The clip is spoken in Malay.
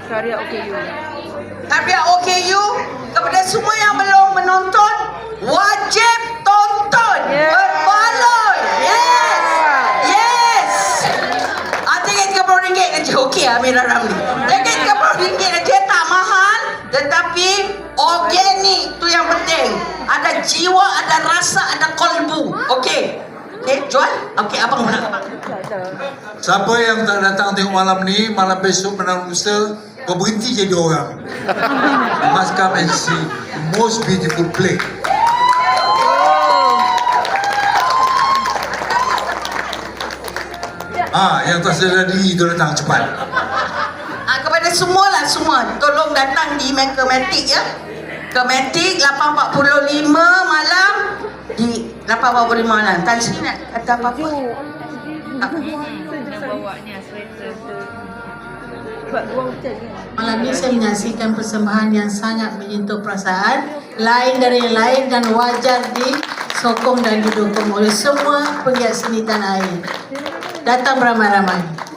Karya OKU. Karya OKU, kepada semua yang belum menonton, wajib tonton. Yeah. Berbaloi. Yes. Yes. Tiket RM30 aja. Okey Amira Ramli. Tiket RM30 aja, tak mahal, tetapi organik tu yang penting. Ada jiwa, ada rasa, ada kolbu. Okey. Okey, jual? Okey, abang nak abang. Siapa yang tak datang tengok malam ni, malam besok menang lusa, kau berhenti jadi orang. You must come and see the most beautiful play. Yang tak sedar diri itu datang cepat. Kepada semua, tolong datang di Kematik ya. Kematik 8.45 malam di 8.45 malam. Tan Sri nak kata apa-apa? Bawanya sweater tu. Sebab ruang hotel ni. Malam ini saya menyaksikan persembahan yang sangat menyentuh perasaan, lain dari yang lain dan wajar disokong dan didukung oleh semua pegiat seni tanah air. Datang beramai-ramai.